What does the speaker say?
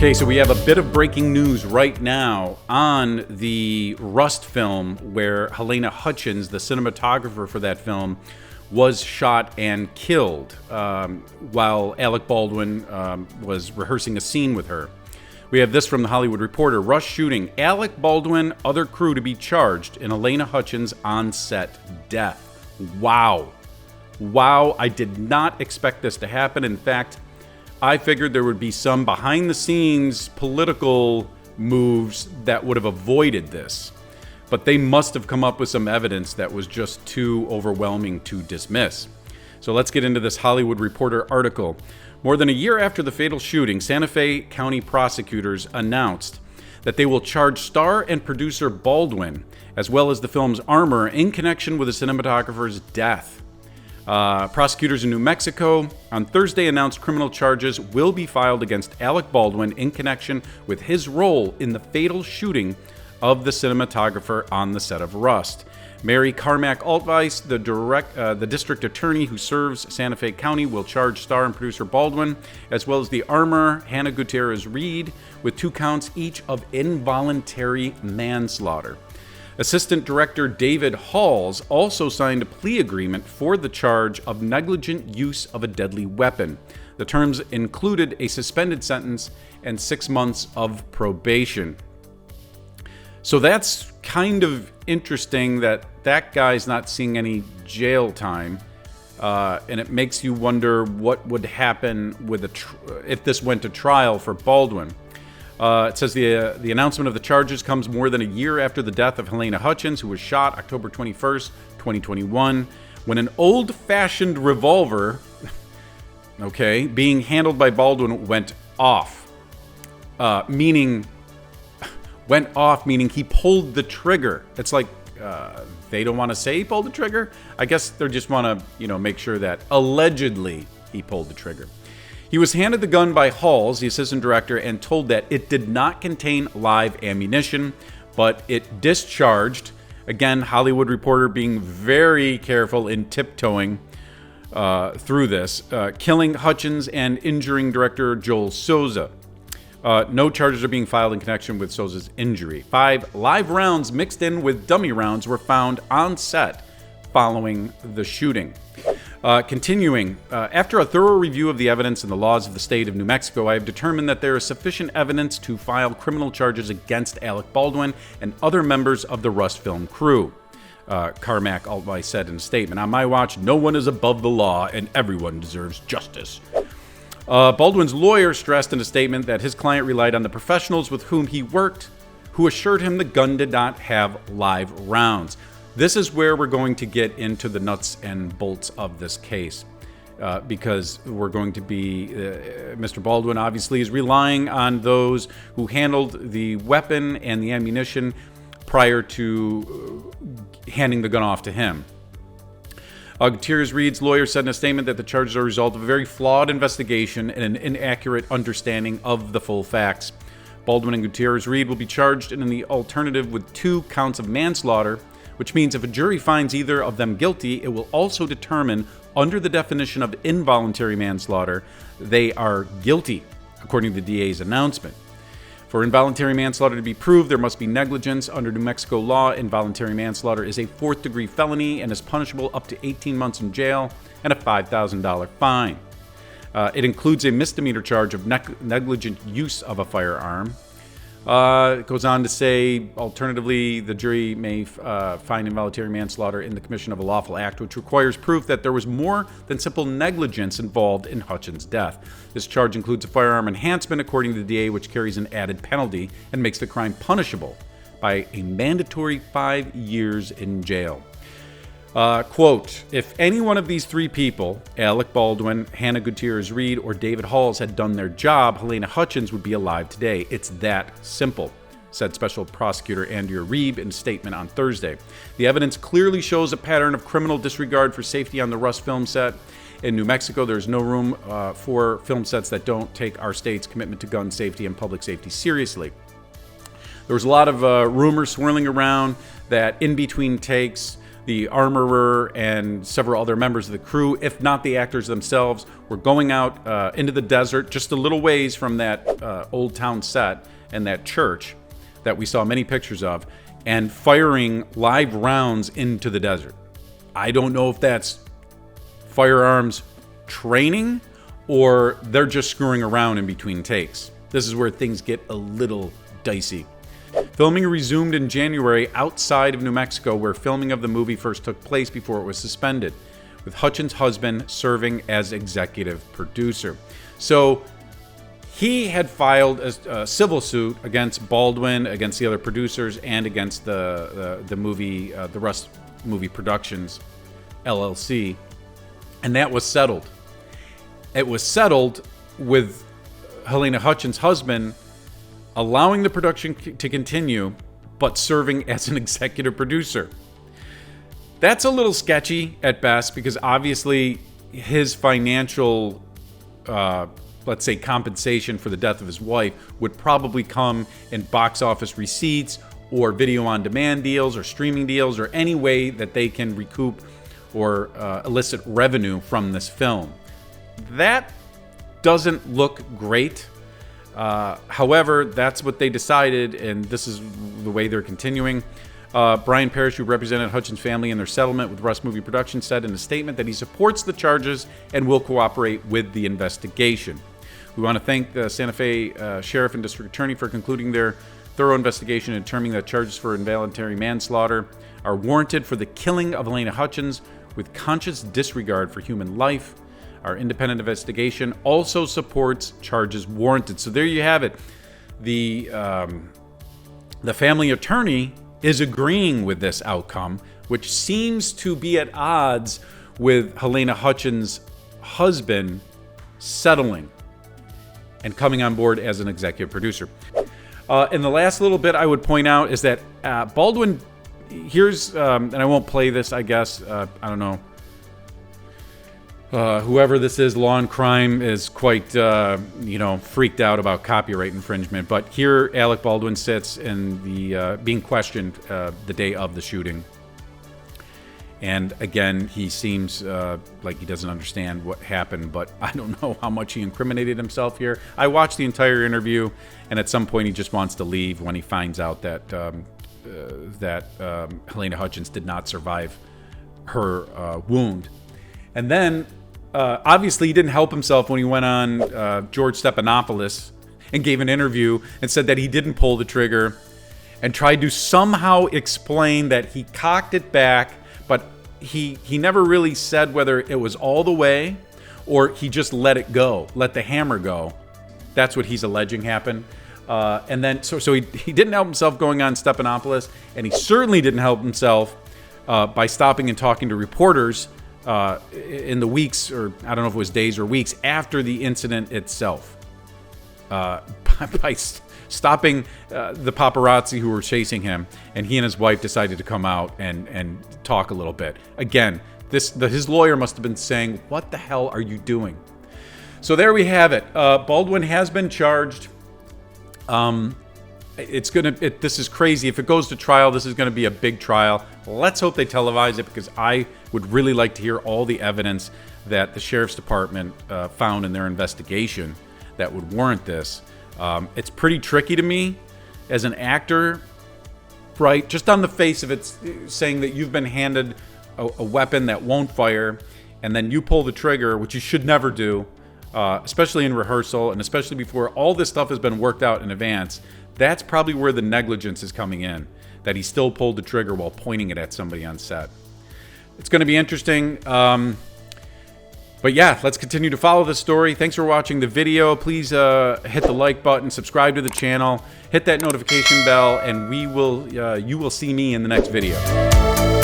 Okay, so we have a bit of breaking news right now on the Rust film where Halyna Hutchins, the cinematographer for that film, was shot and killed while Alec Baldwin was rehearsing a scene with her. We have this from The Hollywood Reporter. Rust shooting. Alec Baldwin, other crew to be charged in Halyna Hutchins' on-set death. Wow. Wow, I did not expect this to happen. In fact, I figured there would be some behind-the-scenes political moves that would have avoided this. But they must have come up with some evidence that was just too overwhelming to dismiss. So let's get into this Hollywood Reporter article. More than a year after the fatal shooting, Santa Fe County prosecutors announced that they will charge star and producer Baldwin, as well as the film's armor, in connection with the cinematographer's death. Prosecutors in New Mexico on Thursday announced criminal charges will be filed against Alec Baldwin in connection with his role in the fatal shooting of the cinematographer on the set of Rust. Mary Carmack Altweiss, the district attorney who serves Santa Fe County, will charge star and producer Baldwin, as well as the armorer Hannah Gutierrez Reed, with 2 counts each of involuntary manslaughter. Assistant Director David Halls also signed a plea agreement for the charge of negligent use of a deadly weapon. The terms included a suspended sentence and 6 months of probation. So that's kind of interesting that guy's not seeing any jail time, and it makes you wonder what would happen with if this went to trial for Baldwin. It says the announcement of the charges comes more than a year after the death of Halyna Hutchins, who was shot October 21st, 2021, when an old-fashioned revolver, being handled by Baldwin went off. Meaning he pulled the trigger. It's like they don't want to say he pulled the trigger. I guess they just want to, make sure that allegedly he pulled the trigger. He was handed the gun by Halls, the assistant director, and told that it did not contain live ammunition, but it discharged. Again, Hollywood Reporter being very careful in tiptoeing through this, killing Hutchins and injuring director Joel Souza. No charges are being filed in connection with Souza's injury. 5 live rounds mixed in with dummy rounds were found on set following the shooting. Continuing, after a thorough review of the evidence and the laws of the state of New Mexico, I have determined that there is sufficient evidence to file criminal charges against Alec Baldwin and other members of the Rust film crew, Carmack Altweiss said in a statement. On my watch, no one is above the law and everyone deserves justice. Baldwin's lawyer stressed in a statement that his client relied on the professionals with whom he worked, who assured him the gun did not have live rounds. This is where we're going to get into the nuts and bolts of this case, because we're going to be, Mr. Baldwin obviously is relying on those who handled the weapon and the ammunition prior to handing the gun off to him. Gutierrez Reed's lawyer said in a statement that the charges are a result of a very flawed investigation and an inaccurate understanding of the full facts. Baldwin and Gutierrez Reed will be charged in the alternative with 2 counts of manslaughter, which means if a jury finds either of them guilty, it will also determine, under the definition of involuntary manslaughter, they are guilty, according to the DA's announcement. For involuntary manslaughter to be proved, there must be negligence. Under New Mexico law, involuntary manslaughter is a 4th-degree felony and is punishable up to 18 months in jail and a $5,000 fine. It includes a misdemeanor charge of negligent use of a firearm. It goes on to say, alternatively, the jury may find involuntary manslaughter in the commission of a lawful act, which requires proof that there was more than simple negligence involved in Hutchins' death. This charge includes a firearm enhancement, according to the DA, which carries an added penalty and makes the crime punishable by a mandatory 5 years in jail. Quote, if any one of these 3 people, Alec Baldwin, Hannah Gutierrez Reed, or David Halls, had done their job, Halyna Hutchins would be alive today. It's that simple, said Special Prosecutor Andrea Reeb in a statement on Thursday. The evidence clearly shows a pattern of criminal disregard for safety on the Rust film set. In New Mexico, there's no room for film sets that don't take our state's commitment to gun safety and public safety seriously. There was a lot of rumors swirling around that in between takes, the armorer, and several other members of the crew, if not the actors themselves, were going out into the desert, just a little ways from that old town set and that church that we saw many pictures of, and firing live rounds into the desert. I don't know if that's firearms training or they're just screwing around in between takes. This is where things get a little dicey. Filming resumed in January outside of New Mexico, where filming of the movie first took place before it was suspended, with Hutchins' husband serving as executive producer. So he had filed a civil suit against Baldwin, against the other producers, and against the movie, the Rust Movie Productions, LLC, and that was settled. It was settled with Halyna Hutchins' husband allowing the production to continue, but serving as an executive producer. That's a little sketchy at best, because obviously his financial, let's say, compensation for the death of his wife would probably come in box office receipts or video on demand deals or streaming deals, or any way that they can recoup or elicit revenue from this film. That doesn't look great. However, that's what they decided, and this is the way they're continuing. Brian Parrish, who represented Hutchins' family in their settlement with Rust Movie Productions, said in a statement that he supports the charges and will cooperate with the investigation. We want to thank the Santa Fe Sheriff and District Attorney for concluding their thorough investigation and determining that charges for involuntary manslaughter are warranted for the killing of Halyna Hutchins with conscious disregard for human life. Our independent investigation also supports charges warranted. So there you have it. The family attorney is agreeing with this outcome, which seems to be at odds with Halyna Hutchins' husband settling and coming on board as an executive producer. And the last little bit I would point out is that Baldwin, here's, and I won't play this, I guess, I don't know. Whoever this is, Law and Crime, is quite, freaked out about copyright infringement. But here, Alec Baldwin sits in the being questioned the day of the shooting, and again, he seems like he doesn't understand what happened. But I don't know how much he incriminated himself here. I watched the entire interview, and at some point, he just wants to leave when he finds out that Halyna Hutchins did not survive her wound, and then. Obviously, he didn't help himself when he went on George Stephanopoulos and gave an interview and said that he didn't pull the trigger and tried to somehow explain that he cocked it back, but he never really said whether it was all the way or he just let it go, let the hammer go. That's what he's alleging happened. And then, so he didn't help himself going on Stephanopoulos, and he certainly didn't help himself by stopping and talking to reporters in the weeks, or I don't know if it was days or weeks after the incident itself, by stopping the paparazzi who were chasing him, and he and his wife decided to come out and talk a little bit. Again, his lawyer must have been saying, "What the hell are you doing?" So there we have it. Baldwin has been charged. This is crazy. If it goes to trial, this is going to be a big trial. Let's hope they televise it, because I would really like to hear all the evidence that the Sheriff's Department found in their investigation that would warrant this. It's pretty tricky to me as an actor, right? Just on the face of it, saying that you've been handed a weapon that won't fire, and then you pull the trigger, which you should never do, especially in rehearsal, and especially before all this stuff has been worked out in advance. That's probably where the negligence is coming in, that he still pulled the trigger while pointing it at somebody on set. It's going to be interesting. But yeah, let's continue to follow this story. Thanks for watching the video. Please hit the like button, subscribe to the channel, hit that notification bell, and you will see me in the next video.